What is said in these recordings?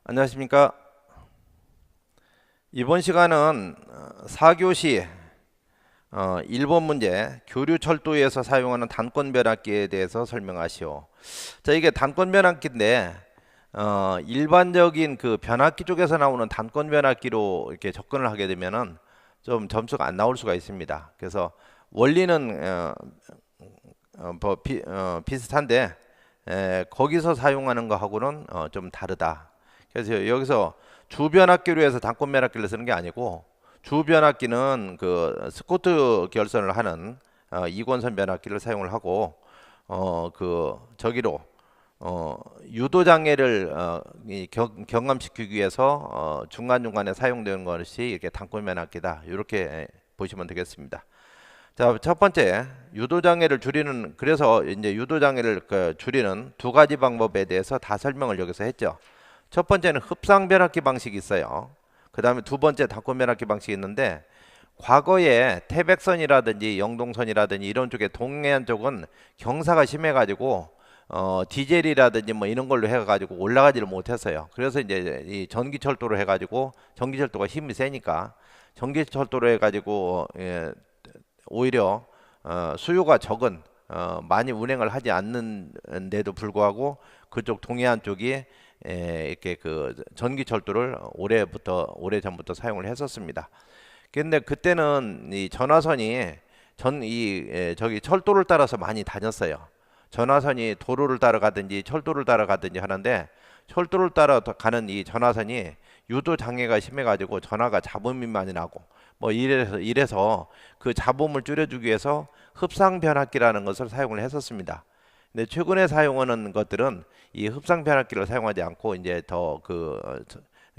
안녕하십니까. 이번 시간은 4교시 1번 문제 교류철도에서 사용하는 단권 변압기에 대해서 설명하시오. 자, 이게 단권 변압기인데 일반적인 그 변압기 쪽에서 나오는 단권 변압기로 이렇게 접근을 하게 되면은 좀 점수가 안 나올 수가 있습니다. 그래서 원리는 비슷한데 거기서 사용하는 거하고는 좀 다르다. 그래서 여기서 주변압기로 해서 단권 변압기를 쓰는 게 아니고, 주변압기는 그 스코트 결선을 하는 이권선 변압기를 사용을 하고, 그 저기로 유도 장애를 경감시키기 위해서 중간중간에 사용되는 것이 이렇게 단권 변압기다. 이렇게 보시면 되겠습니다. 자, 첫 번째 유도 장애를 줄이는, 그래서 이제 유도 장애를 줄이는 두 가지 방법에 대해서 다 설명을 여기서 했죠. 첫 번째는 흡상 변압기 방식이 있어요. 그 다음에 두 번째 단권 변압기 방식이 있는데, 과거에 태백선이라든지 영동선이라든지 이런 쪽에 동해안 쪽은 경사가 심해가지고 디젤이라든지 뭐 이런 걸로 해가지고 올라가지를 못했어요. 그래서 이제 이 전기철도로 해가지고, 전기철도가 힘이 세니까 전기철도로 해가지고 오히려 수요가 적은, 많이 운행을 하지 않는데도 불구하고 그쪽 동해안 쪽이 이렇게 그 전기철도를 오래전부터 사용을 했었습니다. 근데 그때는 이 전화선이 저기 철도를 따라서 많이 다녔어요. 전화선이 도로를 따라가든지 철도를 따라가든지 하는데, 철도를 따라 가는 이 전화선이 유도 장애가 심해가지고 전화가 잡음이 많이 나고 뭐 이래서 그 잡음을 줄여주기 위해서 흡상 변압기라는 것을 사용을 했었습니다. 근데 최근에 사용하는 것들은 이 흡상 변압기를 사용하지 않고 이제 더 그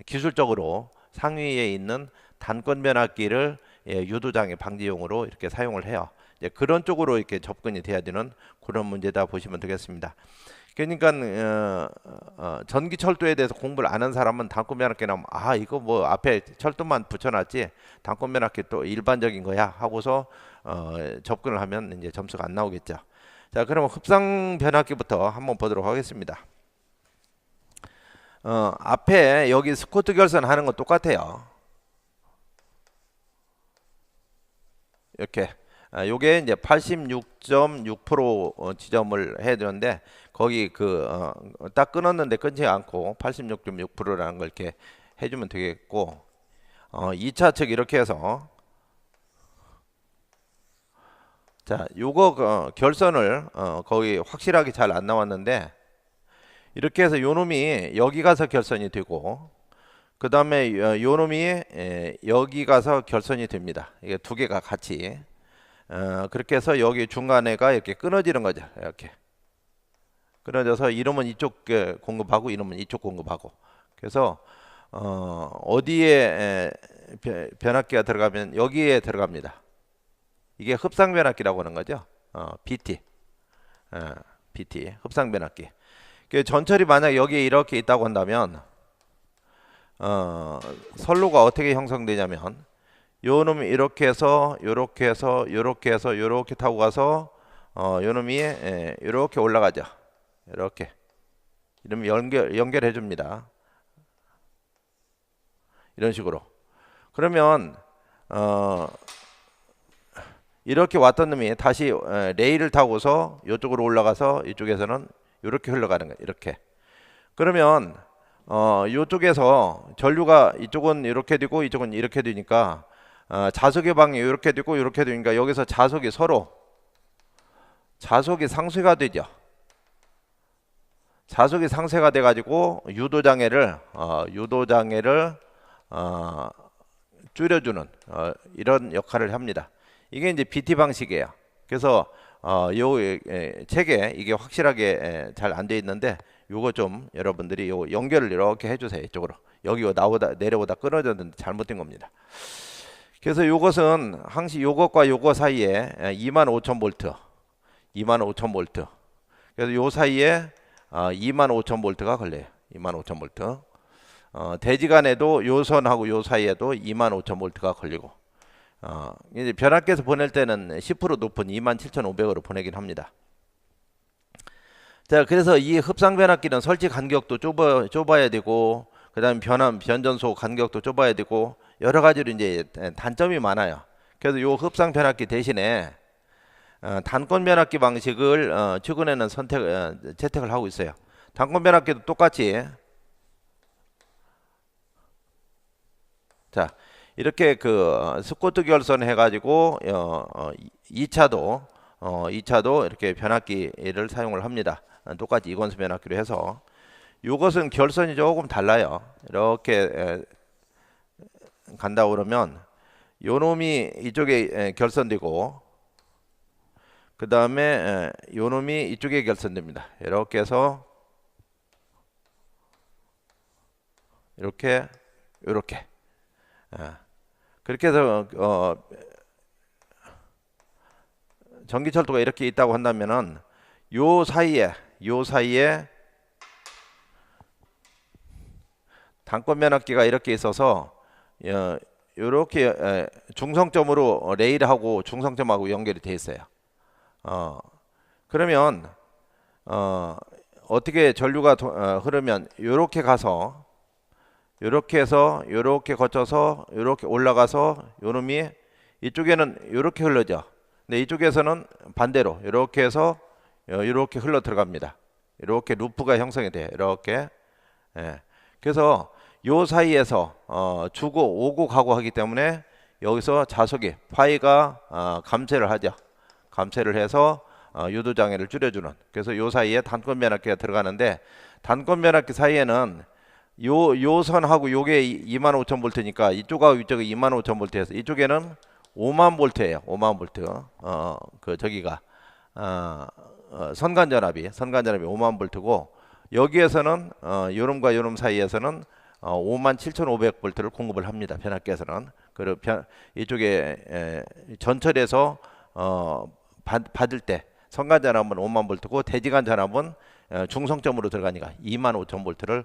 기술적으로 상위에 있는 단권 변압기를 유도장애 방지용으로 이렇게 사용을 해요. 이제 그런 쪽으로 이렇게 접근이 돼야 되는 그런 문제다 보시면 되겠습니다. 그러니까 전기철도에 대해서 공부를 안 한 사람은 단권 변압기 나오면 이거 뭐 앞에 철도만 붙여놨지 단권 변압기 또 일반적인 거야 하고서 접근을 하면 이제 점수가 안 나오겠죠. 자, 그러면 흡상 변압기부터 한번 보도록 하겠습니다. 앞에 여기 스코트 결선 하는 거 똑같아요. 이렇게 요게 이제 86.6% 지점을 해야 되는데, 거기 딱 끊었는데 끊지 않고 86.6%라는 걸 이렇게 해주면 되겠고, 2차 측 이렇게 해서, 자, 요거 결선을 거기 확실하게 잘 안 나왔는데, 이렇게 해서 요놈이 여기 가서 결선이 되고, 그 다음에 요놈이 여기 가서 결선이 됩니다. 이게 두 개가 같이 그렇게 해서 여기 중간에가 이렇게 끊어지는 거죠. 이렇게 끊어져서 이놈은 이쪽 공급하고 이놈은 이쪽 공급하고, 그래서 어디에 변압기가 들어가면 여기에 들어갑니다. 이게 흡상 변압기라고 하는 거죠. BT 흡상 변압기. 전철이 만약 여기에 이렇게 있다고 한다면 선로가 어떻게 형성되냐면, 요 놈이 이렇게 해서 요렇게 해서 요렇게 해서 요렇게 타고 가서 요 놈이 이렇게 올라가죠. 이렇게 이러면 연결해 줍니다. 이런 식으로. 그러면 이렇게 왔던 놈이 다시 레일을 타고서 이쪽으로 올라가서 이쪽에서는 이렇게 흘러가는 거예요. 이렇게. 그러면 이쪽에서 전류가 이쪽은 이렇게 되고 이쪽은 이렇게 되니까 자석의 방이 이렇게 되고 이렇게 되니까 여기서 자석이 서로 자석이 상쇄가 되죠. 자석이 상쇄가 돼 가지고 유도장애를 줄여주는 이런 역할을 합니다. 이게 이제 BT 방식이에요. 그래서 요 책에 이게 확실하게 잘 안 돼 있는데, 요거 좀 여러분들이 요 연결을 이렇게 해주세요. 이쪽으로. 여기 내려오다 끊어졌는데 잘못된 겁니다. 그래서 요것은 항시 요것과 요거 사이에 25,000V, 25,000V. 그래서 요 사이에 25,000V가 걸려요. 25,000V. 대지간에도 요 선하고 요 사이에도 25,000V가 걸리고, 이제 변압기에서 보낼 때는 10% 높은 27,500으로 보내긴 합니다. 자, 그래서 이 흡상 변압기는 설치 간격도 좁아야 되고, 그다음에 변전소 간격도 좁아야 되고 여러 가지로 이제 단점이 많아요. 그래서 요 흡상 변압기 대신에 단권 변압기 방식을 최근에는 채택을 하고 있어요. 단권 변압기도 똑같이 자 이렇게 그 스코트 결선 해가지고 2차도 이렇게 변압기를 사용을 합니다. 똑같이 이건수 변압기로 해서 이것은 결선이 조금 달라요. 이렇게 간다 그러면 요 놈이 이쪽에 결선되고 그 다음에 요 놈이 이쪽에 결선됩니다. 이렇게 해서 이렇게 그렇게 해서 전기철도가 이렇게 있다고 한다면은 요 사이에 단권 변압기가 이렇게 있어서 이렇게 중성점으로 레일하고 중성점하고 연결이 돼 있어요. 그러면 어떻게 전류가 흐르면 이렇게 가서 이렇게 해서 이렇게 거쳐서 이렇게 올라가서 요놈이 이쪽에는 이렇게 흐르죠. 근데 이쪽에서는 반대로 이렇게 해서 이렇게 흘러 들어갑니다. 이렇게 루프가 형성이 돼요. 이렇게. 그래서 요 사이에서 주고 오고 가고 하기 때문에 여기서 자석이 파이가 감쇄를 하죠. 감쇄를 해서 유도 장애를 줄여주는. 그래서 요 사이에 단권 변압기가 들어가는데 단권 변압기 사이에는 요 선하고 요게 25,000V니까 이쪽하고 이쪽이 25,000V에서 이쪽에는 5만 볼트예요. 5만 볼트. 그 저기가 선간전압이 5만 볼트고 여기에서는 요놈과 요놈 사이에서는 57,500V를 공급을 합니다. 변압기에서는. 그리고 이쪽에 전철에서 받을 때 선간전압은 5만 볼트고 대지간 전압은 중성점으로 들어가니까 25,000V를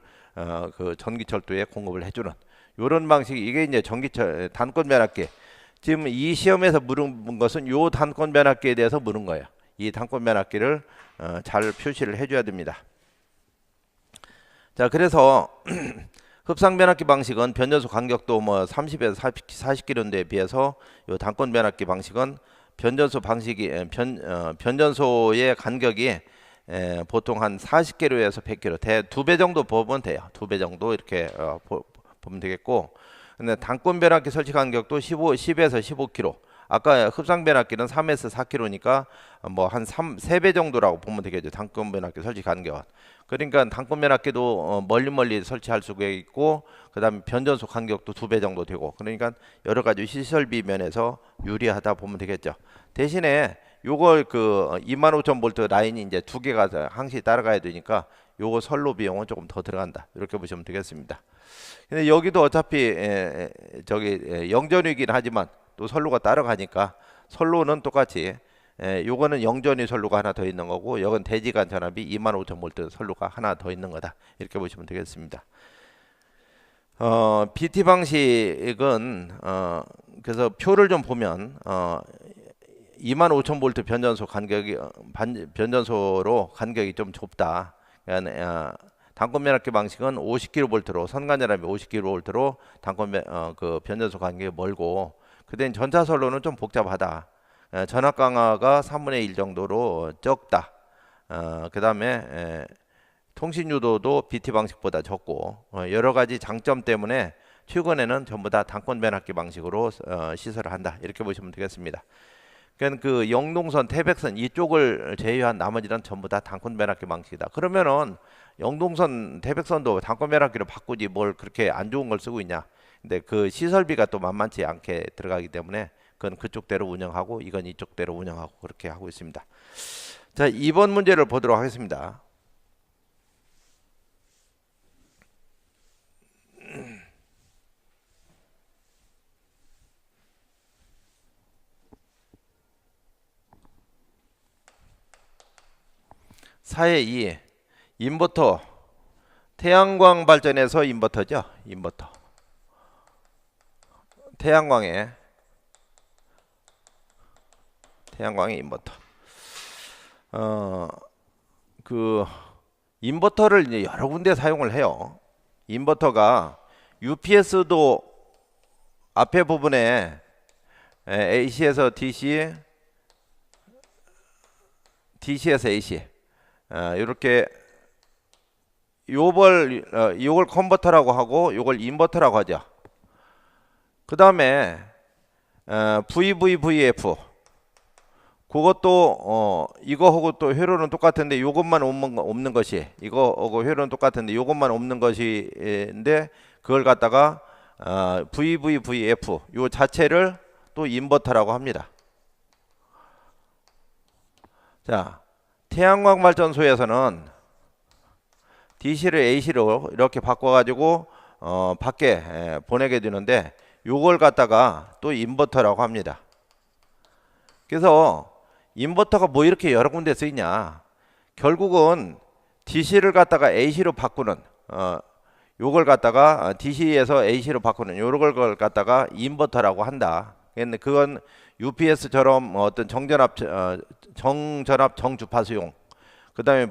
그 전기철도에 공급을 해주는 이런 방식이 이게 이제 단권 변압기. 지금 이 시험에서 물은 것은 요 단권 변압기에 대해서 물은 거예요. 이 단권 변압기를 잘 표시를 해줘야 됩니다. 자, 그래서 흡상 변압기 방식은 변전소 간격도 뭐 30에서 40km에 비해서 요 단권 변압기 방식은 변전소 방식이 변전소의 간격이 보통 한 40km에서 100km, 2배 정도 보면 돼요. 2배 정도 이렇게 보면 되겠고, 근데 단권 변압기 설치 간격도 10에서 15km. 아까 흡상 변압기는 3에서 4km니까 뭐 한 3배 정도라고 보면 되겠죠. 단권 변압기 설치 간격은. 그러니까 단권 변압기도 멀리 설치할 수가 있고, 그다음에 변전소 간격도 2배 정도 되고, 그러니까 여러 가지 시설비 면에서 유리하다 보면 되겠죠. 대신에 요걸 그 25,000V 라인이 이제 두 개가 항시 따라가야 되니까 요거 선로 비용은 조금 더 들어간다. 이렇게 보시면 되겠습니다. 근데 여기도 어차피 영전이긴 하지만 또 선로가 따라가니까 선로는 똑같이 요거는 영전위 선로가 하나 더 있는 거고 여건 대지간 전압이 25,000V 선로가 하나 더 있는 거다. 이렇게 보시면 되겠습니다. BT 방식은 그래서 표를 좀 보면 25,000V 변전소 간격이 변전소로 간격이 좀 좁다. 그러니까 단권 변압기 방식은 50kV로 선간전압이 50kV로 그 변전소 간격이 멀고, 그다음 전차 선로는 좀 복잡하다. 전압 강화가 3분의 1 정도로 적다. 그다음에 통신 유도도 BT 방식보다 적고 여러 가지 장점 때문에 최근에는 전부 다 단권 변압기 방식으로 시설을 한다. 이렇게 보시면 되겠습니다. 그러니까 그 영동선, 태백선 이쪽을 제외한 나머지는 전부 다 단권 변압기 방식이다. 그러면은 영동선, 태백선도 단권 변압기로 바꾸지 뭘 그렇게 안 좋은 걸 쓰고 있냐. 근데 그 시설비가 또 만만치 않게 들어가기 때문에 그건 그쪽대로 운영하고 이건 이쪽대로 운영하고 그렇게 하고 있습니다. 자, 2번 문제를 보도록 하겠습니다. 사의 2 인버터 태양광 발전에서 인버터죠. 인버터 태양광의 인버터. 그 인버터를 이제 여러 군데 사용을 해요. 인버터가 UPS도 앞에 부분에 AC에서 DC, DC에서 AC 이렇게 요걸 컨버터라고 하고 요걸 인버터라고 하죠. 그 다음에 VVVF 그것도 이거하고 또 회로는 똑같은데 요것만 없는 것이 이거하고 회로는 똑같은데 요것만 없는 것인데 그걸 갖다가 VVVF 요 자체를 또 인버터라고 합니다. 자, 태양광 발전소에서는 DC를 AC로 이렇게 바꿔가지고 밖에 보내게 되는데 요걸 갖다가 또 인버터라고 합니다. 그래서 인버터가 뭐 이렇게 여러 군데 쓰이냐? 결국은 DC를 갖다가 AC로 바꾸는 요걸 갖다가 DC에서 AC로 바꾸는 요걸 갖다가 인버터라고 한다. 근데 그건 UPS처럼 어떤 정전압 정주파수용 그다음에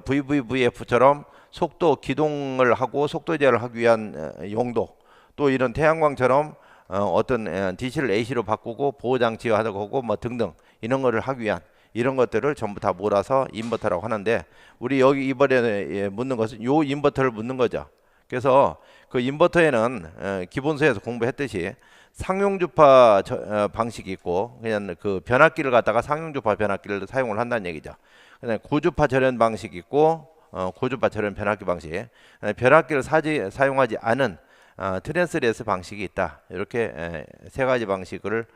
VVVF처럼 속도 기동을 하고 속도 제어를 하기 위한 용도 또 이런 태양광처럼 어떤 DC를 AC로 바꾸고 보호 장치화 하고 뭐 등등 이런 거를 하기 위한 이런 것들을 전부 다 몰아서 인버터라고 하는데 우리 여기 이번에 묻는 것은 요 인버터를 묻는 거죠. 그래서 그 인버터에는 기본서에서 공부했듯이 상용주파 방식이 있고 그냥 그 변압기를 갖다가 상용주파 변압기를 사용을 한다는 얘기죠. 그다음에 고주파 절연 방식이 있고 고주파 절연 변압기 방식, 변압기를 사용하지 않은 트랜스레스 방식이 있다. 이렇게 세 가지 방식을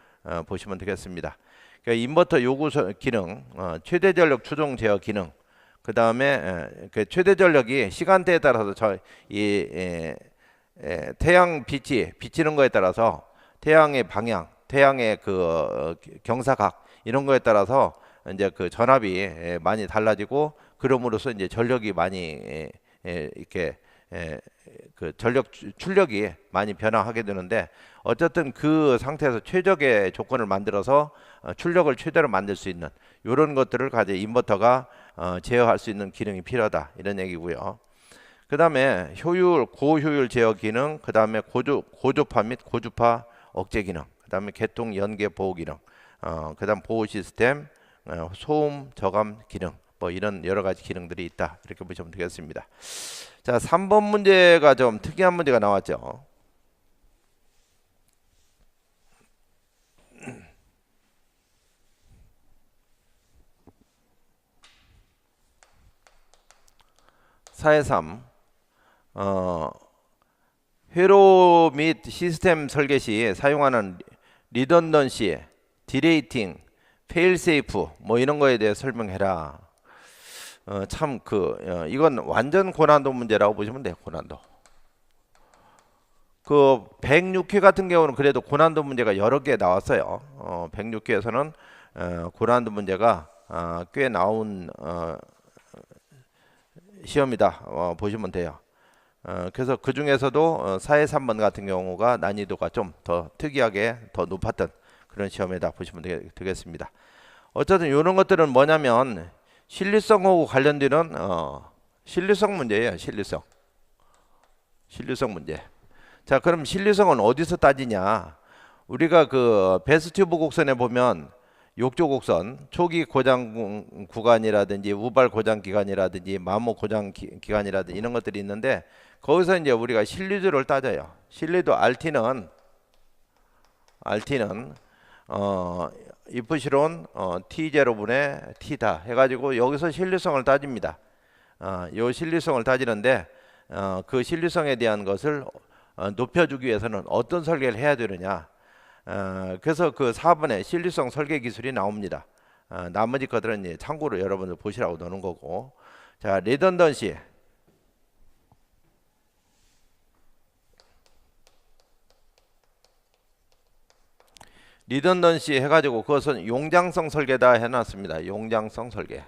보시면 되겠습니다. 그러니까 인버터 요구 기능, 최대 전력 추종 제어 기능, 그 다음에 그 최대 전력이 시간대에 따라서 태양 빛이 비치는 거에 따라서 태양의 방향, 태양의 그 경사각 이런 거에 따라서 이제 그 전압이 많이 달라지고 그럼으로써 이제 전력이 많이 이렇게 그 전력 출력이 많이 변화하게 되는데 어쨌든 그 상태에서 최적의 조건을 만들어서 출력을 최대로 만들 수 있는 이런 것들을 가지고 인버터가 제어할 수 있는 기능이 필요하다 이런 얘기고요. 그 다음에 효율, 고효율 제어 기능, 그 다음에 고조파 및 고주파 억제 기능, 그 다음에 개통 연계 보호 기능, 그 다음 보호 시스템, 소음 저감 기능 뭐 이런 여러 가지 기능들이 있다 이렇게 보시면 되겠습니다. 자, 3번 문제가 좀 특이한 문제가 나왔죠. (4-3) 회로 및 시스템 설계 시 사용하는 리던던시, 디레이팅, 페일세이프 뭐 이런 거에 대해 설명해라. 참 이건 완전 고난도 문제라고 보시면 돼요. 고난도. 그 106회 같은 경우는 그래도 고난도 문제가 여러 개 나왔어요. 106회에서는 고난도 문제가 꽤 나온 시험이다 보시면 돼요. 그래서 그 중에서도 4-3번 같은 경우가 난이도가 좀 더 특이하게 더 높았던 그런 시험이다 보시면 되겠습니다. 어쨌든 이런 것들은 뭐냐면 신뢰성하고 관련되는 신뢰성 문제예요. 신뢰성 문제. 자, 그럼 신뢰성은 어디서 따지냐? 우리가 그 베스튜브 곡선에 보면 욕조 곡선, 초기 고장 구간이라든지 우발 고장 기간이라든지 마모 고장 기간이라든지 이런 것들이 있는데 거기서 이제 우리가 신뢰도를 따져요. 신뢰도 RT는 이프시론 T0분의 T다 해가지고 여기서 신뢰성을 따집니다. 요 신뢰성을 따지는데 그 신뢰성에 대한 것을 높여주기 위해서는 어떤 설계를 해야 되느냐. 그래서 그 4번에 신뢰성 설계 기술이 나옵니다. 나머지 것들은 이제 참고로 여러분들 보시라고 넣는 거고. 자, 리던던시. 리던던시 해가지고 그것은 용량성 설계다 해놨습니다. 용량성 설계.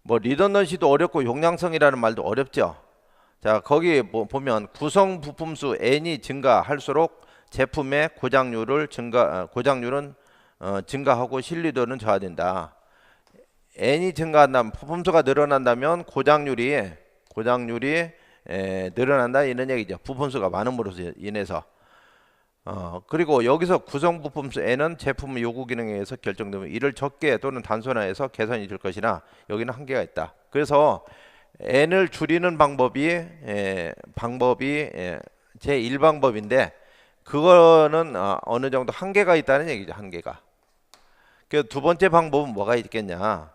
뭐 리던던시도 어렵고 용량성이라는 말도 어렵죠. 자, 거기 보면 구성 부품수 n이 증가할수록 제품의 고장률은 증가하고 신뢰도는 저하된다. n이 증가한다면 부품수가 늘어난다면 고장률이 늘어난다 이런 얘기죠. 부품수가 많음으로써 인해서. 그리고 여기서 구성 부품수 N은 제품 요구 기능에 의해서 결정되면 이를 적게 또는 단순화해서 개선이 될 것이나 여기는 한계가 있다. 그래서 N을 줄이는 방법이 제 1방법인데 그거는 어느 정도 한계가 있다는 얘기죠. 한계가. 그 두 번째 방법은 뭐가 있겠냐?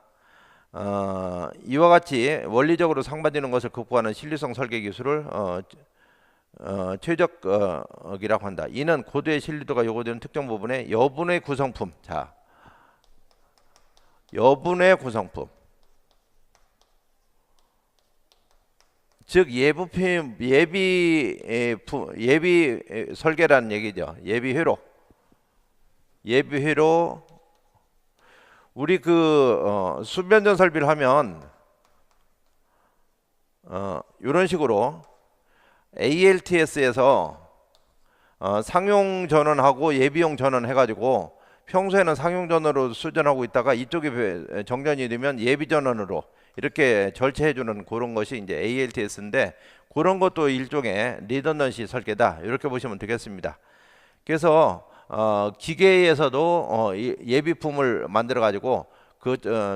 이와 같이 원리적으로 상반되는 것을 극복하는 신뢰성 설계 기술을 최적이라고 한다. 이는 고도의 신뢰도가 요구되는 특정 부분의 여분의 구성품. 자, 여분의 구성품. 즉 예비 설계라는 얘기죠. 예비회로 우리 수변전 설비를 하면 이런 식으로 ALTS에서 상용 전원하고 예비용 전원 해가지고 평소에는 상용 전원으로 수전하고 있다가 이쪽이 정전이 되면 예비 전원으로 이렇게 절체해주는 그런 것이 이제 ALTS인데 그런 것도 일종의 리던던시 설계다 이렇게 보시면 되겠습니다. 그래서 기계에서도 예비품을 만들어 가지고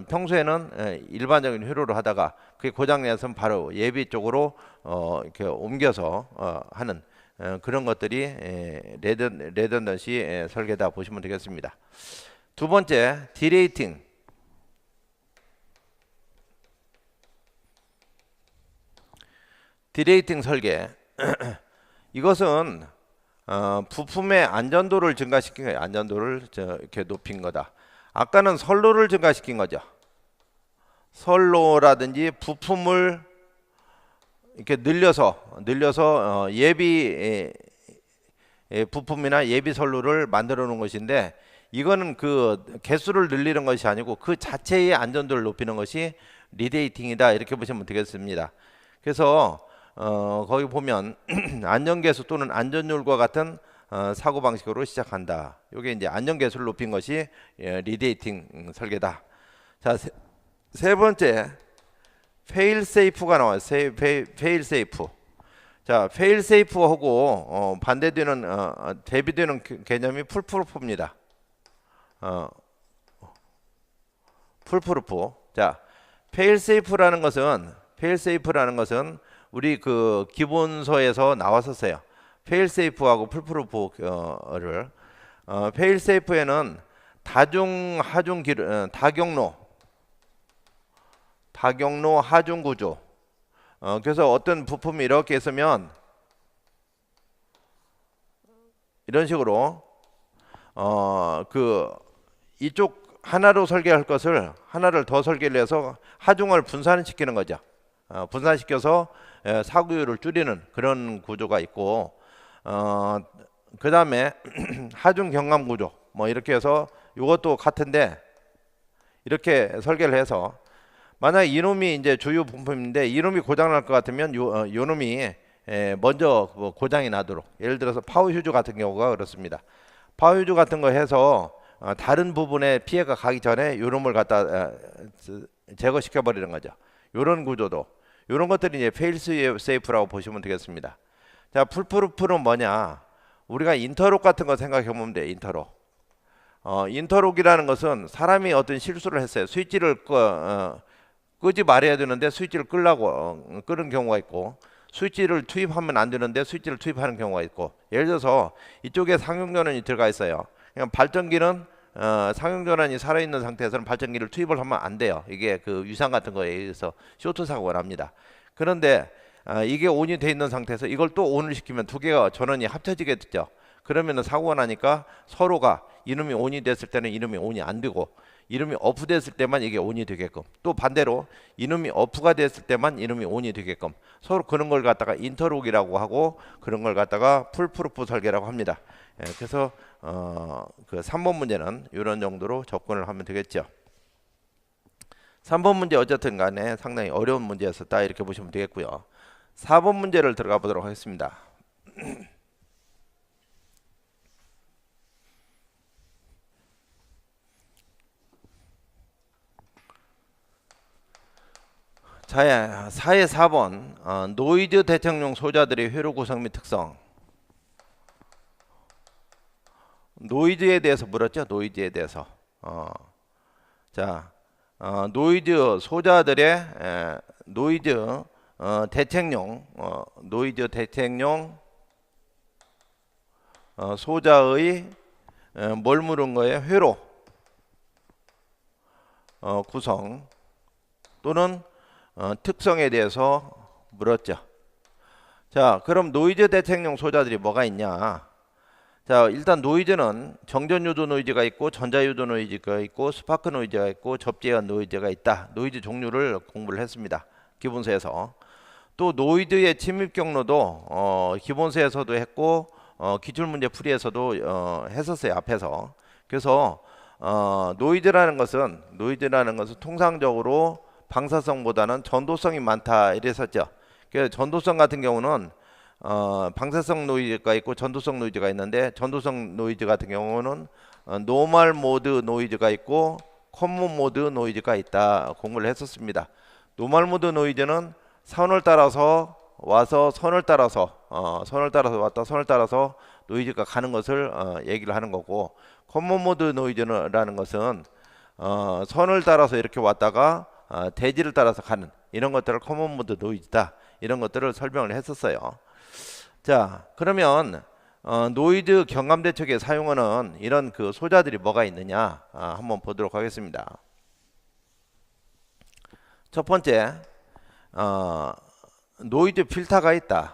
평소에는 일반적인 회로를 하다가 그게 고장나서는 바로 예비 쪽으로 이렇게 옮겨서 하는 그런 것들이 레던던시 설계다 보시면 되겠습니다. 두 번째, 디레이팅. 디레이팅 설계. 이것은 부품의 안전도를 증가시킨 거예요. 안전도를 이렇게 높인 거다. 아까는 선로를 증가시킨 거죠. 선로라든지 부품을 이렇게 늘려서 예비 부품이나 예비 선로를 만들어 놓은 것인데 이거는 그 개수를 늘리는 것이 아니고 그 자체의 안전도를 높이는 것이 리데이팅이다 이렇게 보시면 되겠습니다. 그래서 거기 보면 안전계수 또는 안전율과 같은 사고 방식으로 시작한다. 이게 이제 안전계수를 높인 것이 리데이팅 설계다. 자, 세 번째 페일세이프가 나와요. 페일세이프. 자, 페일세이프하고 반대되는 대비되는 개념이 풀프루프입니다. 풀프루프. 자, 페일세이프라는 것은 우리 그 기본서에서 나왔었어요. 페일세이프하고 풀프루프를 페일세이프에는 다경로 하중 구조. 그래서 어떤 부품이 이렇게 있으면 이런 식으로 이쪽 하나로 설계할 것을 하나를 더 설계를 해서 하중을 분산시키는 거죠. 분산시켜서 사고율을 줄이는 그런 구조가 있고 그 다음에 하중 경감 구조 뭐 이렇게 해서 이것도 같은데 이렇게 설계를 해서 만약 이놈이 이제 주요 부품인데 이놈이 고장 날 것 같으면 요놈이 먼저 고장이 나도록 예를 들어서 파워 휴즈 같은 경우가 그렇습니다. 파워 휴즈 같은 거 해서 다른 부분에 피해가 가기 전에 요놈을 갖다 제거시켜 버리는 거죠. 요런 구조도 이런 것들이 이제 페일세이프라고 보시면 되겠습니다. 자, 풀프루프는 뭐냐? 우리가 인터록 같은 거 생각해 보면 돼. 인터록이라는 것은 사람이 어떤 실수를 했어요. 스위치를 끄지 말아야 되는데 스위치를 끄려고 끄는 경우가 있고 스위치를 투입하면 안 되는데 스위치를 투입하는 경우가 있고 예를 들어서 이쪽에 상용전원이 들어가 있어요. 그냥 발전기는 상용전원이 살아있는 상태에서는 발전기를 투입을 하면 안 돼요. 이게 그 유상 같은 거에 의해서 쇼트 사고가 납니다. 그런데 이게 온이 돼 있는 상태에서 이걸 또 온을 시키면 두 개가 전원이 합쳐지게 되죠. 그러면 사고가 나니까 서로가 이놈이 온이 됐을 때는 이놈이 온이 안 되고 이놈이 오프 됐을 때만 이게 온이 되게끔 또 반대로 이놈이 오프가 됐을 때만 이놈이 온이 되게끔 서로 그런 걸 갖다가 인터록이라고 하고 그런 걸 갖다가 풀프루프 설계라고 합니다. 그래서 그 3번 문제는 이런 정도로 접근을 하면 되겠죠. 3번 문제 어쨌든 간에 상당히 어려운 문제였었다 이렇게 보시면 되겠고요. 4번 문제를 들어가 보도록 하겠습니다. 사회 4번 노이즈 대책용 소자들의 회로 구성 및 특성. 노이즈에 대해서 물었죠. 노이즈에 대해서. 자, 노이즈 소자들의 노이즈 대책용 노이즈 대책용 소자의 뭘 물은 거예요? 회로 구성 또는 특성에 대해서 물었죠. 자, 그럼 노이즈 대책용 소자들이 뭐가 있냐? 자, 일단 노이즈는 정전유도 노이즈가 있고 전자유도 노이즈가 있고 스파크 노이즈가 있고 접지한 노이즈가 있다. 노이즈 종류를 공부를 했습니다. 기본서에서. 또 노이즈의 침입 경로도 기본서에서도 했고 기출문제 풀이에서도 했었어요. 앞에서. 그래서 노이즈라는 것은 통상적으로 방사성보다는 전도성이 많다 이랬었죠. 그래서 전도성 같은 경우는 방사성 노이즈가 있고 전도성 노이즈가 있는데, 전도성 노이즈 같은 경우는 노멀 모드 노이즈가 있고 커먼 모드 노이즈가 있다 공부를 했었습니다. 노멀 모드 노이즈는 선을 따라서 와서 선을 따라서 왔다 선을 따라서 노이즈가 가는 것을 얘기를 하는 거고, 커먼 모드 노이즈라는 것은 선을 따라서 이렇게 왔다가 대지를 따라서 가는 이런 것들을 커먼 모드 노이즈다, 이런 것들을 설명을 했었어요. 자, 그러면 노이즈 경감 대책에 사용하는 이런 그 소자들이 뭐가 있느냐 한번 보도록 하겠습니다. 첫 번째, 노이즈 필터가 있다.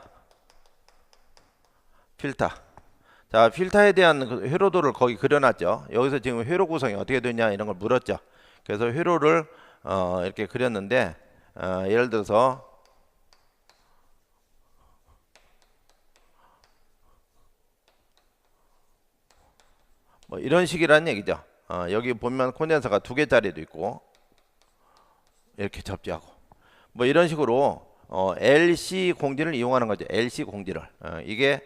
필터. 자, 필터에 대한 그 회로도를 거기 그려놨죠. 여기서 지금 회로 구성이 어떻게 되냐 이런 걸 물었죠. 그래서 회로를 이렇게 그렸는데, 예를 들어서 뭐 이런 식이라는 얘기죠. 여기 보면 콘덴서가 2개짜리도 있고 이렇게 접지하고 뭐 이런 식으로 LC 공지를 이용하는 거죠. LC 공지를. 이게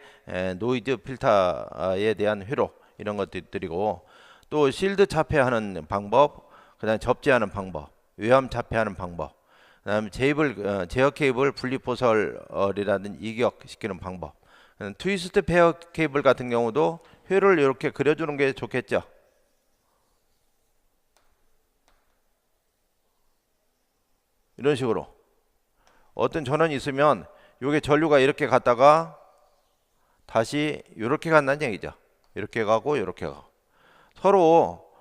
노이즈 필터에 대한 회로 이런 것들이고, 또 실드 차폐하는 방법, 그다음 접지하는 방법, 외함 차폐하는 방법, 그다음에 제어 케이블 분리포설이라는 이격시키는 방법, 트위스트 페어 케이블 같은 경우도 회를 이렇게 그려주는 게 좋겠죠. 이런 식으로 어떤 전원이 있으면 요게 전류가 이렇게 갔다가 다시 이렇게 간다는 얘기죠. 이렇게 가고 이렇게 가고 서로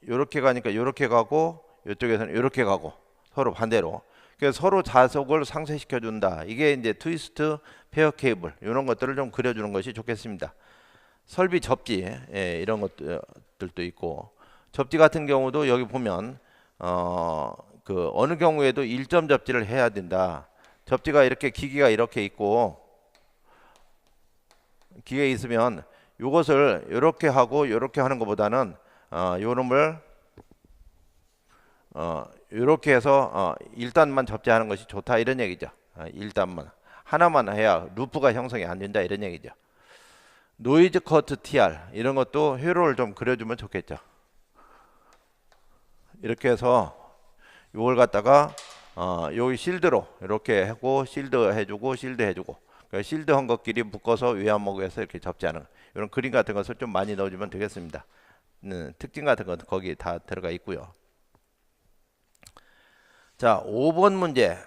이렇게 가니까 이렇게 가고 이쪽에서는 이렇게 가고 서로 반대로. 그래서 서로 자속을 상쇄시켜 준다. 이게 이제 트위스트 페어 케이블 이런 것들을 좀 그려주는 것이 좋겠습니다. 설비 접지 이런 것들도 있고, 접지 같은 경우도 여기 보면 그 어느 경우에도 1점 접지를 해야 된다. 접지가 이렇게 기기가 이렇게 있고 기계가 있으면 이것을 이렇게 하고 이렇게 하는 것보다는 요놈을 이렇게 해서 1단만 접지하는 것이 좋다 이런 얘기죠. 1단만 하나만 해야 루프가 형성이 안 된다 이런 얘기죠. 노이즈 커트 TR 이런 것도 회로를 좀 그려주면 좋겠죠. 이렇게 해서 이걸 갖다가 여기 실드로 이렇게 하고 실드 해주고 실드 해주고, 그러니까 실드 한 것끼리 묶어서 외압목에서 이렇게 접지하는 이런 그림 같은 것을 좀 많이 넣어주면 되겠습니다. 특징 같은 건 거기 다 들어가 있고요. 자, 5번 문제.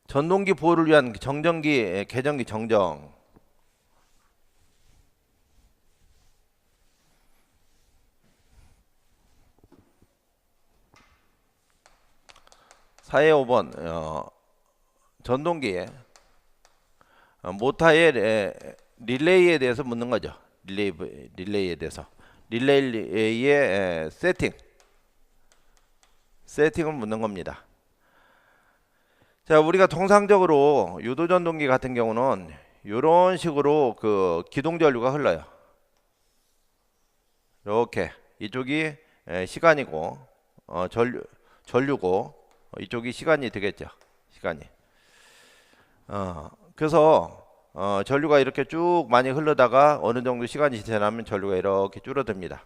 전동기 보호를 위한 정전기 개전기 정정. 사회 5번 전동기의 모터의 릴레이에 대해서 묻는 거죠. 릴레이에 대해서. 릴레이의 세팅을 묻는 겁니다. 자, 우리가 통상적으로 유도전동기 같은 경우는 이런 식으로 그 기동전류가 흘러요. 이렇게 이쪽이 시간이고 전류고 이쪽이 시간이 되겠죠. 시간이. 그래서 전류가 이렇게 쭉 많이 흐르다가 어느 정도 시간이 지나면 전류가 이렇게 줄어듭니다.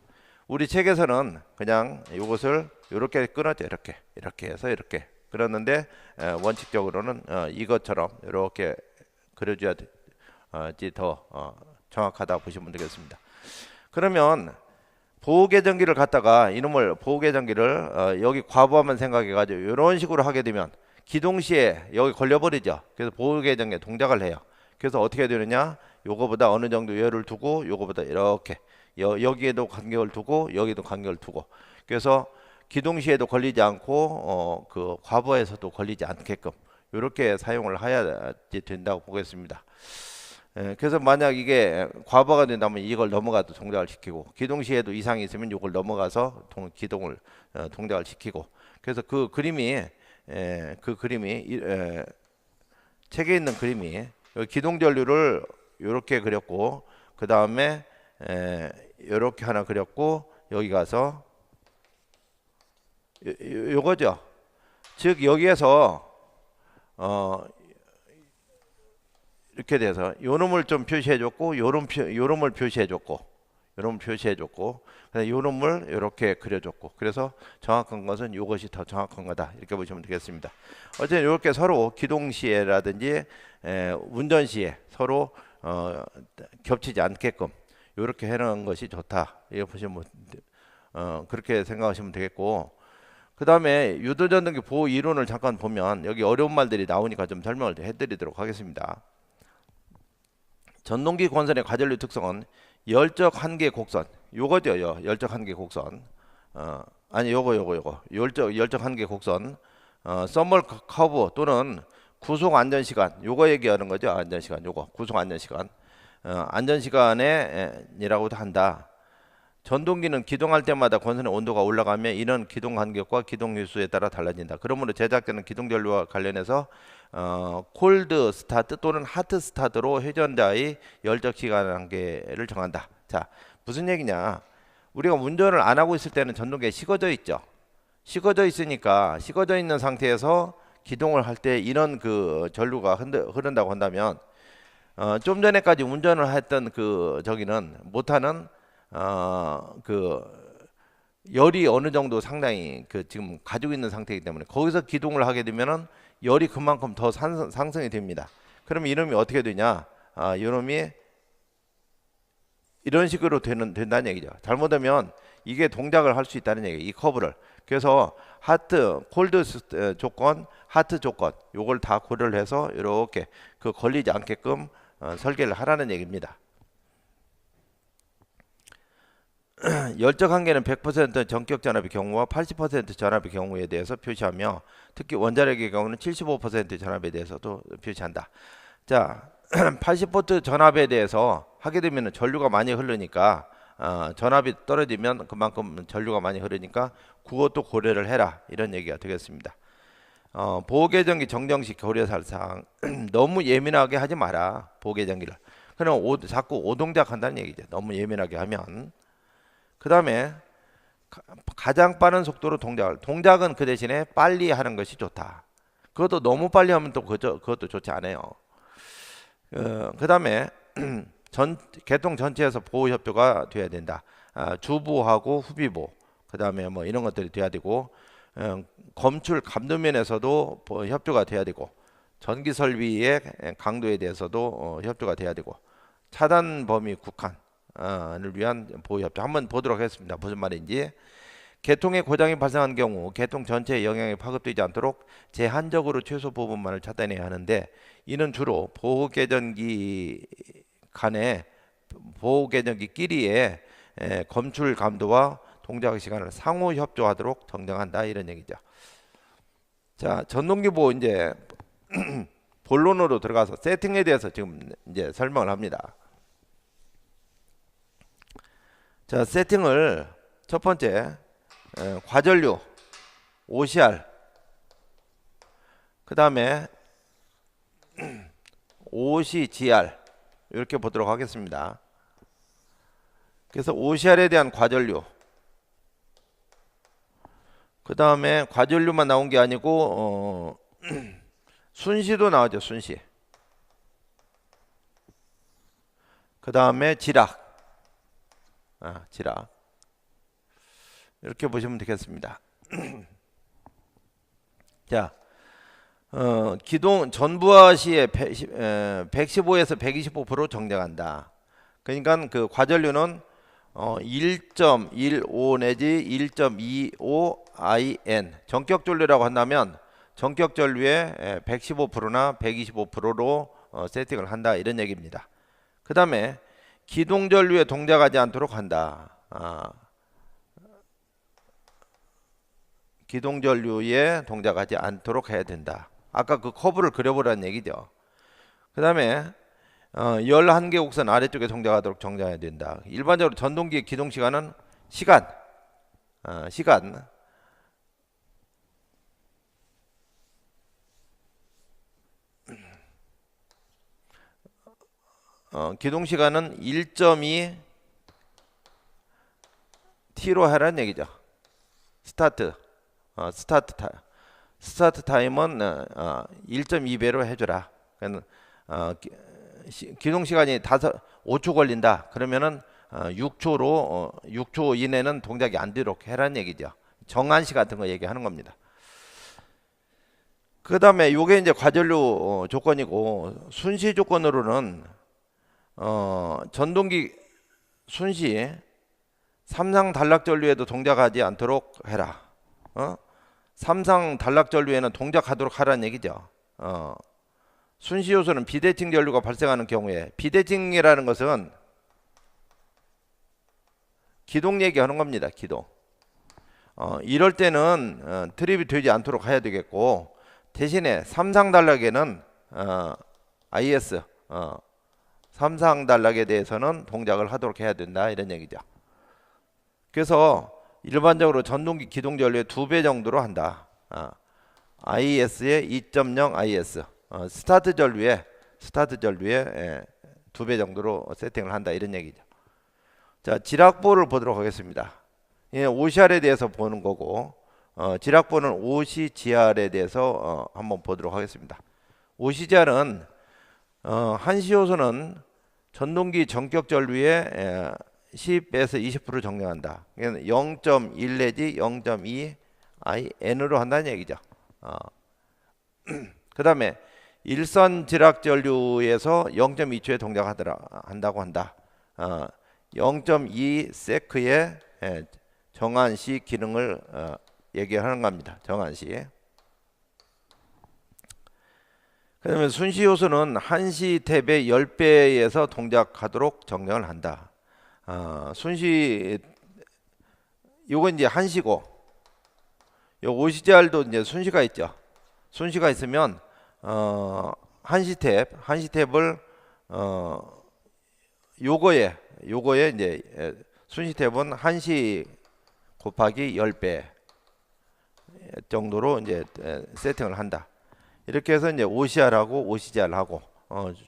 우리 책에서는 그냥 이것을 이렇게 끊어져 이렇게 해서 이렇게 그렸는데 원칙적으로는 이것처럼 이렇게 그려줘야지 더 정확하다 보시면 되겠습니다. 그러면 보호계정기를 갖다가 이놈을 보호계정기를 여기 과부하만 생각해가지고 이런 식으로 하게 되면 기동시에 여기 걸려버리죠. 그래서 보호계정기에 동작을 해요. 그래서 어떻게 되느냐? 요거보다 어느 정도 열을 두고 요거보다 이렇게 여기에도 간격을 두고 여기도 간격을 두고 그래서 기동시에도 걸리지 않고 그 과부하에서도 걸리지 않게끔 이렇게 사용을 해야지 된다고 보겠습니다. 그래서 만약 이게 과부하가 된다면 이걸 넘어가도 동작을 시키고 기동시에도 이상이 있으면 이걸 넘어가서 기동을 동작을 시키고 그래서 그 그림이 책에 있는 그림이 기동 전류를 이렇게 그렸고 그 다음에 이렇게 하나 그렸고 여기 가서 요거죠. 즉 여기에서 이렇게 돼서 요놈을 좀 표시해줬고 요놈을 표시해줬고 요놈을 표시해줬고 요놈을 이렇게 그려줬고 그래서 정확한 것은 이것이 더 정확한 거다 이렇게 보시면 되겠습니다. 어쨌든 이렇게 서로 기동시에라든지 운전 시에 서로 겹치지 않게끔 이렇게 해놓은 것이 좋다 이렇게 보시면 그렇게 생각하시면 되겠고 그 다음에 유도전등기 보호 이론을 잠깐 보면 여기 어려운 말들이 나오니까 좀 설명을 해드리도록 하겠습니다. 전동기 권선의 과전류 특성은 열적 한계 곡선 요거죠. 열적 한계 곡선 아니 요거 열적 한계 곡선 서멀 커브 또는 구속 안전시간 요거 얘기하는 거죠. 안전시간 요거 구속 안전시간 안전시간이라고도 한다. 전동기는 기동할 때마다 권선의 온도가 올라가며 이런 기동 간격과 기동 횟수에 따라 달라진다. 그러므로 제작되는 기동 전류와 관련해서 콜드 스타트 또는 하트 스타트로 회전자의 열적 시간 한계를 정한다. 자, 무슨 얘기냐? 우리가 운전을 안 하고 있을 때는 전동기가 식어져 있죠. 식어져 있으니까 식어져 있는 상태에서 기동을 할 때 이런 그 전류가 흐른다고 한다면 좀 전에까지 운전을 했던 그 저기는 못하는 그 열이 어느 정도 상당히 그 지금 가지고 있는 상태이기 때문에 거기서 기동을 하게 되면은 열이 그만큼 더 상승이 됩니다. 그러면 이놈이 어떻게 되냐? 이놈이 이런 식으로 된다는 얘기죠. 잘못하면 이게 동작을 할 수 있다는 얘기예요. 이 커브를. 그래서 콜드 조건, 하트 조건 요걸 다 고려를 해서 이렇게 그 걸리지 않게끔 설계를 하라는 얘기입니다. 열적 한계는 100% 전격 전압의 경우와 80% 전압의 경우에 대해서 표시하며 특히 원자력의 경우는 75% 전압에 대해서도 표시한다. 자, 80V 전압에 대해서 하게 되면 전류가 많이 흐르니까 전압이 떨어지면 그만큼 전류가 많이 흐르니까 그것도 고려를 해라 이런 얘기가 되겠습니다. 보호계정기 정정식 고려사항 너무 예민하게 하지 마라. 보호계정기를 그냥 자꾸 오동작한다는 얘기죠. 너무 예민하게 하면 그 다음에 가장 빠른 속도로 동작은 그 대신에 빨리 하는 것이 좋다. 그것도 너무 빨리 하면 또 그것도 좋지 않아요. 그 다음에 개통 전체에서 보호협조가 돼야 된다. 주보하고 후비보 그 다음에 뭐 이런 것들이 돼야 되고 검출 감도면에서도 협조가 돼야 되고 전기 설비의 강도에 대해서도 협조가 돼야 되고 차단 범위 국한을 위한 보호협조 한번 보도록 하겠습니다. 무슨 말인지. 개통에 고장이 발생한 경우 개통 전체에 영향이 파급되지 않도록 제한적으로 최소 부분만을 차단해야 하는데 이는 주로 보호계정기끼리의 검출 감도와 동작 시간을 상호 협조하도록 정정한다 이런 얘기죠. 자, 전동기 보호 이제 본론으로 들어가서 세팅에 대해서 지금 이제 설명을 합니다. 자, 세팅을 첫 번째 과전류 OCR 그 다음에 OCGR 이렇게 보도록 하겠습니다. 그래서 OCR에 대한 과전류 그 다음에 과전류만 나온 게 아니고 순시도 나오죠. 순시 그 다음에 지락 지락 이렇게 보시면 되겠습니다. 자, 기동 전부하 시에 115에서 125% 정작한다. 그러니까 그 과전류는 1.15 내지 1.25 IN 전격 전류라고 한다면 전격 전류의 115%나 125%로 세팅을 한다 이런 얘기입니다. 그 다음에 기동 전류에 동작하지 않도록 한다. 기동 전류에 동작하지 않도록 해야 된다. 아까 그 커브를 그려보라는 얘기죠. 그 다음에 11개 곡선 아래쪽에 동작하도록 정장해야 된다. 일반적으로 전동기의 기동 시간은 시간 기동 시간은 1.2 T로 하라는 얘기죠. 스타트 타임은 1.2배로 해줘라. 기동 시간이 5초 걸린다. 그러면은 6초 이내는 동작이 안 되도록 해라는 얘기죠. 정한시 같은 거 얘기하는 겁니다. 그 다음에 요게 이제 과전류 조건이고, 순시 조건으로는 전동기 순시 삼상 단락 전류에도 동작하지 않도록 해라. 삼상 단락 전류에는 동작하도록 하라는 얘기죠. 순시 요소는 비대칭 전류가 발생하는 경우에, 비대칭이라는 것은 기동 얘기하는 겁니다. 기동. 이럴 때는 트립이 되지 않도록 해야 되겠고, 대신에 삼상 단락에는 IS 삼상 단락에 대해서는 동작을 하도록 해야 된다 이런 얘기죠. 그래서 일반적으로 전동기 기동 전류의 2배 정도로 한다. IS의 2.0 IS 스타트 전류의 2배 정도로 세팅을 한다 이런 얘기죠. 자, 지락보를 보도록 하겠습니다. 예, OCR에 대해서 보는 거고, 지락보는 OCGR에 대해서 한번 보도록 하겠습니다. OCGR은 한시 요소는 전동기 전격 전류의 10에서 20% 정량한다. 0.1 내지 0.2 IN으로 한다는 얘기죠. 그 다음에 일선 지락 전류에서 0.2초에 동작한다고 한다. 0.2 세크의 정한시 기능을 얘기하는 겁니다. 정한시. 그다음에 순시 요소는 한시 탭의 10배에서 동작하도록 정량을 한다. 순시 요건 이제 한시고, 요 OCGR도 이제 순시가 있죠. 순시가 있으면 한시 탭을 요거에 이제 순시 탭은 한시 곱하기 10배 정도로 이제 세팅을 한다. 이렇게 해서 이제 OCR하고 OCGR하고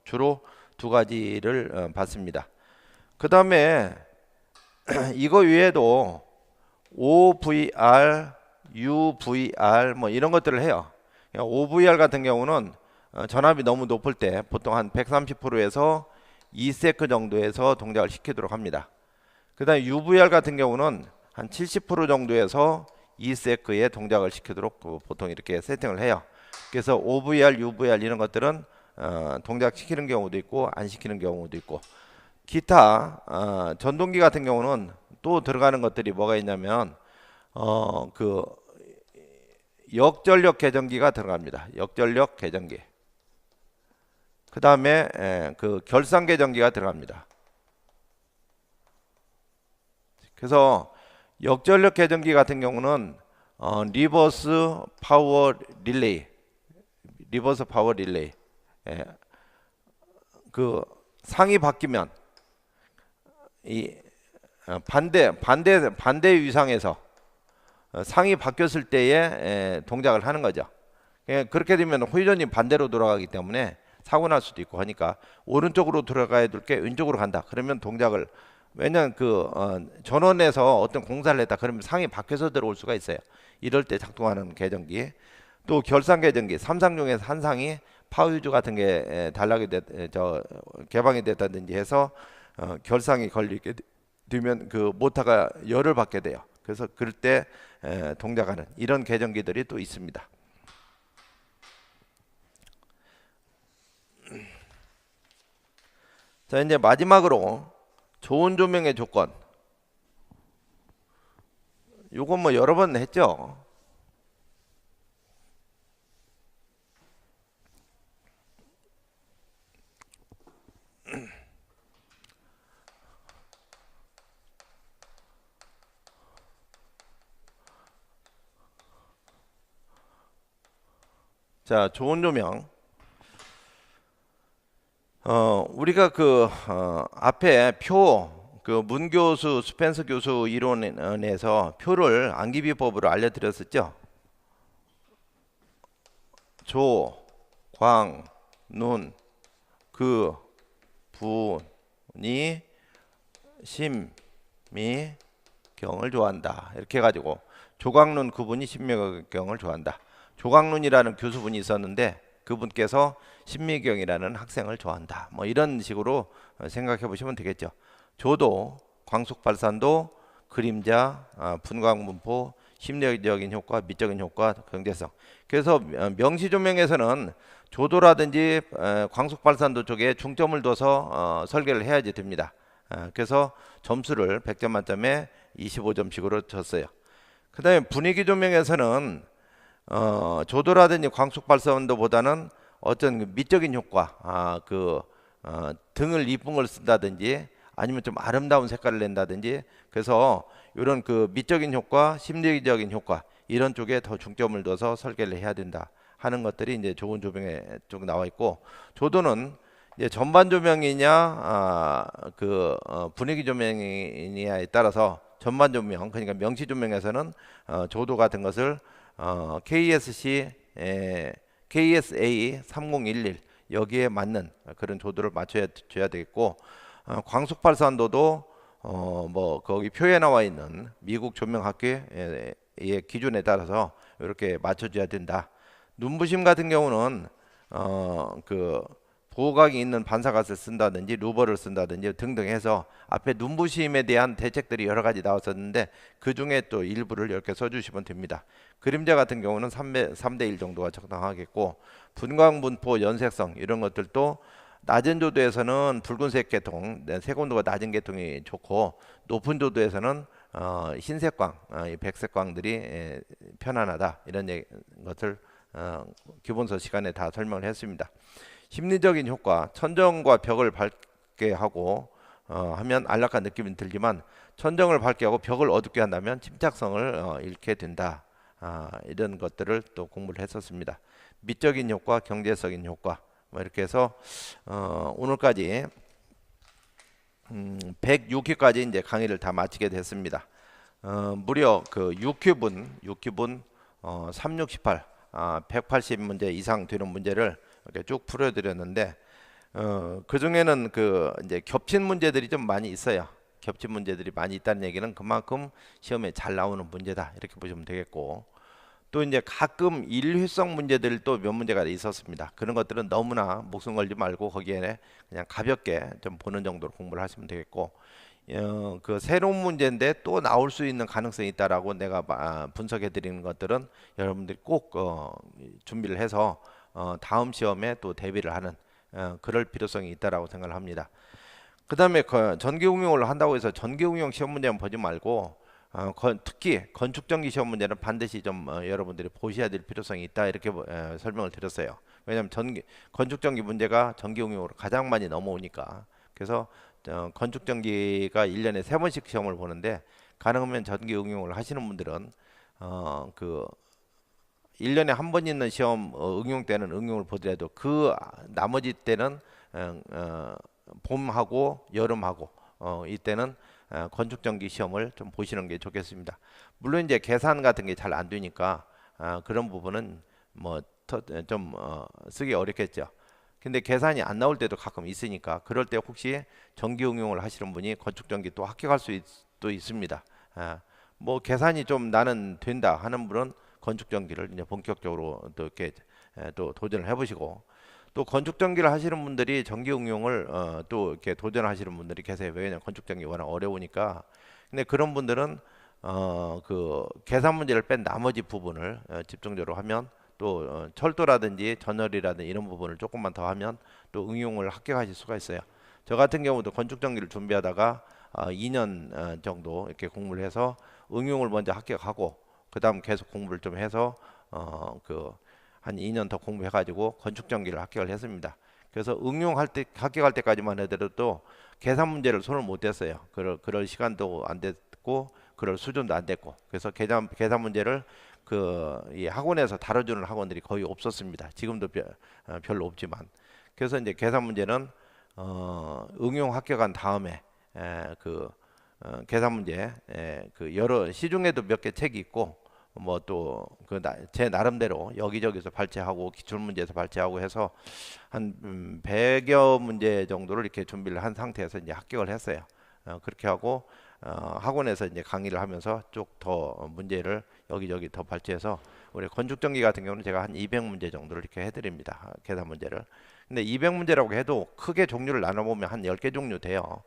주로 두 가지를 받습니다. 그 다음에 이거 외에도 OVR, UVR 뭐 이런 것들을 해요. OVR 같은 경우는 전압이 너무 높을 때 보통 한 130%에서 2세크 정도에서 동작을 시키도록 합니다. 그 다음에 UVR 같은 경우는 한 70% 정도에서 2세크에 동작을 시키도록 보통 이렇게 세팅을 해요. 그래서 OVR, UVR 이런 것들은 동작 시키는 경우도 있고 안 시키는 경우도 있고, 기타 전동기 같은 경우는 또 들어가는 것들이 뭐가 있냐면 그 역전력 개전기가 들어갑니다. 역전력 개전기. 그 다음에 그 결상 개전기가 들어갑니다. 그래서 역전력 개전기 같은 경우는 리버스 파워 릴레이, 그 상이 바뀌면 이 반대 위상에서 상이 바뀌었을 때에 동작을 하는 거죠. 그렇게 되면 회전이 반대로 돌아가기 때문에 사고 날 수도 있고 하니까 오른쪽으로 들어가야 될 게 왼쪽으로 간다. 그러면 동작을, 왜냐면 그 전원에서 어떤 공사를 했다 그러면 상이 바뀌어서 들어올 수가 있어요. 이럴 때 작동하는 개전기. 또 결상 개전기, 삼상 중에서 한 상이 파워유즈 같은 게 개방이 됐다든지 해서 결상이 걸리게 되면 그 모터가 열을 받게 돼요. 그래서 그럴 때 동작하는 이런 계정기들이 또 있습니다. 자, 이제 마지막으로 좋은 조명의 조건. 요건 뭐 여러 번 했죠. 자, 좋은 조명. 우리가 앞에 그 문교수 스펜서 교수 이론에서 표를 안기비법으로 알려드렸었죠. 조, 광, 눈, 그, 분이, 심, 미, 경을 좋아한다. 이렇게 해가지고 조광눈 그분이 심미경을 좋아한다. 조광눈이라는 교수분이 있었는데 그분께서 신미경이라는 학생을 좋아한다. 뭐 이런 식으로 생각해 보시면 되겠죠. 조도, 광속발산도, 그림자, 분광분포, 심리적인 효과, 미적인 효과, 경제성. 그래서 명시조명에서는 조도라든지 광속발산도 쪽에 중점을 둬서 설계를 해야지 됩니다. 그래서 점수를 100점 만점에 25점씩으로 줬어요. 그 다음에 분위기 조명에서는 조도라든지 광속 발사원도보다는 어떤 미적인 효과, 등을 이쁜 걸 쓴다든지 아니면 좀 아름다운 색깔을 낸다든지 그래서 이런 그 미적인 효과, 심리적인 효과 이런 쪽에 더 중점을 둬서 설계를 해야 된다 하는 것들이 이제 좋은 조명에 쭉 나와 있고 조도는 이제 전반 조명이냐, 분위기 조명이냐에 따라서 전반 조명, 그러니까 명시 조명에서는 조도 같은 것을 KSA 3011 여기에 맞는 그런 조도를 줘야 되겠고, 광속 발산도도 뭐 거기 표에 나와 있는 미국 조명학회의 기준에 따라서 이렇게 맞춰줘야 된다. 눈부심 같은 경우는 보호각이 있는 반사갓을 쓴다든지 루버를 쓴다든지 등등 해서 앞에 눈부심에 대한 대책들이 여러 가지 나왔었는데 그 중에 또 일부를 이렇게 써주시면 됩니다. 그림자 같은 경우는 3대 1 정도가 적당하겠고 분광, 분포, 연색성 이런 것들도 낮은 조도에서는 붉은색 계통, 색온도가 낮은 계통이 좋고 높은 조도에서는 흰색광, 백색광들이 편안하다 이런 것을 기본서 시간에 다 설명을 했습니다. 심리적인 효과, 천정과 벽을 밝게 하고 하면 안락한 느낌이 들지만 천정을 밝게 하고 벽을 어둡게 한다면 침착성을 잃게 된다. 이런 것들을 또 공부를 했었습니다. 미적인 효과, 경제적인 효과 뭐 이렇게 해서 오늘까지 106회까지 이제 강의를 다 마치게 됐습니다. 무려 그 6회분 3, 6, 18 180문제 이상 되는 문제를 이렇게 쭉 풀어드렸는데 그 중에는 이제 겹친 문제들이 좀 많이 있어요. 겹친 문제들이 많이 있다는 얘기는 그만큼 시험에 잘 나오는 문제다 이렇게 보시면 되겠고 또 이제 가끔 일회성 문제들 또 몇 문제가 있었습니다. 그런 것들은 너무나 목숨 걸지 말고 거기에 그냥 가볍게 좀 보는 정도로 공부를 하시면 되겠고 그 새로운 문제인데 또 나올 수 있는 가능성이 있다라고 내가 분석해 드리는 것들은 여러분들이 꼭 준비를 해서 다음 시험에 또 대비를 하는 그럴 필요성이 있다라고 생각을 합니다. 그 다음에 전기응용을 한다고 해서 전기응용 시험 문제만 보지 말고 특히 건축전기 시험 문제는 반드시 좀 여러분들이 보셔야 될 필요성이 있다 이렇게 설명을 드렸어요. 왜냐하면 건축전기 문제가 전기응용으로 가장 많이 넘어오니까 그래서 건축전기가 1년에 3번씩 시험을 보는데 가능하면 전기응용을 하시는 분들은 1년에 한 번 있는 시험 응용 때는 응용을 보더라도 그 나머지 때는 봄하고 여름하고 이때는 건축전기 시험을 좀 보시는 게 좋겠습니다. 물론 이제 계산 같은 게 잘 안 되니까 그런 부분은 뭐 좀 쓰기 어렵겠죠. 근데 계산이 안 나올 때도 가끔 있으니까 그럴 때 혹시 전기 응용을 하시는 분이 건축전기 또 합격할 수도 있습니다. 뭐 계산이 좀 나는 된다 하는 분은 건축전기를 이제 본격적으로 또 이렇게 또 도전을 해보시고 또 건축전기를 하시는 분들이 전기 응용을 또 이렇게 도전하시는 분들이 계세요. 왜냐하면 건축전기 워낙 어려우니까. 근데 그런 분들은 그 계산 문제를 뺀 나머지 부분을 집중적으로 하면 또 철도라든지 전열이라든지 이런 부분을 조금만 더 하면 또 응용을 합격하실 수가 있어요. 저 같은 경우도 건축전기를 준비하다가 2년 정도 이렇게 공부를 해서 응용을 먼저 합격하고 그다음 계속 공부를 좀 해서 그 한 2년 더 공부해가지고 건축전기를 합격을 했습니다. 그래서 응용할 때 합격할 때까지만 해도 계산 문제를 손을 못 댔어요. 그럴 시간도 안 됐고 그럴 수준도 안 됐고 그래서 계산 문제를 이 학원에서 다뤄주는 학원들이 거의 없었습니다. 지금도 별로 없지만 그래서 이제 계산 문제는 응용 합격한 다음에 계산 문제 그 여러 시중에도 몇 개 책이 있고 뭐 또 제 나름대로 여기저기서 발췌하고 기출 문제에서 발췌하고 해서 한 100여 문제 정도를 이렇게 준비를 한 상태에서 이제 합격을 했어요. 그렇게 하고 학원에서 이제 강의를 하면서 쭉 더 문제를 여기저기 더 발췌해서 우리 건축전기 같은 경우는 제가 한 200문제 정도를 이렇게 해드립니다. 계산 문제를. 근데 200문제라고 해도 크게 종류를 나눠보면 한 10개 종류 돼요.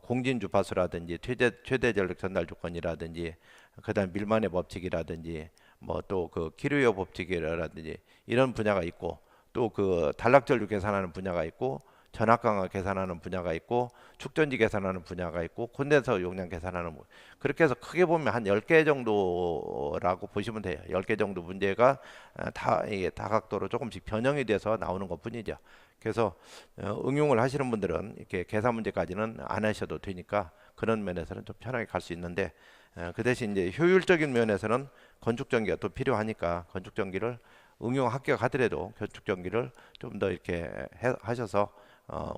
공진 주파수라든지 최대 전력 전달 조건이라든지 그다음 밀만의 법칙이라든지 뭐 또 그 키루요 법칙이라든지 이런 분야가 있고 또 그 단락전류 계산하는 분야가 있고 전압 강화 계산하는 분야가 있고 축전지 계산하는 분야가 있고 콘덴서 용량 계산하는 그렇게 해서 크게 보면 한 10개 정도라고 보시면 돼요. 10개 정도 문제가 다 이게 다각도로 조금씩 변형이 돼서 나오는 것뿐이죠. 그래서 응용을 하시는 분들은 이렇게 계산 문제까지는 안 하셔도 되니까 그런 면에서는 좀 편하게 갈 수 있는데 그 대신 이제 효율적인 면에서는 건축전기가 또 필요하니까 건축전기를 응용 합격하더라도 건축전기를 좀 더 이렇게 하셔서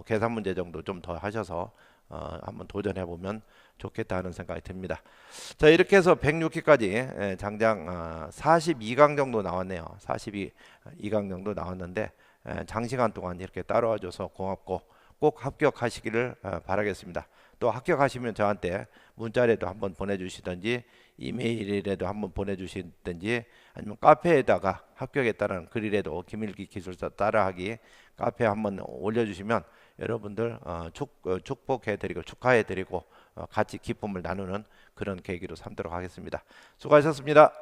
계산 문제 정도 좀 더 하셔서 한번 도전해 보면 좋겠다 하는 생각이 듭니다. 자, 이렇게 해서 106기까지 장장 42강 정도 나왔네요. 42강 정도 나왔는데 장시간 동안 이렇게 따라와 줘서 고맙고 꼭 합격하시기를 바라겠습니다. 또 합격하시면 저한테 문자라도 한번 보내주시든지 이메일이라도 한번 보내주시든지 아니면 카페에다가 합격했다는 글이라도 김일기 기술사 따라하기 카페에 한번 올려주시면 여러분들 축복해드리고 축하해드리고 같이 기쁨을 나누는 그런 계기로 삼도록 하겠습니다. 수고하셨습니다.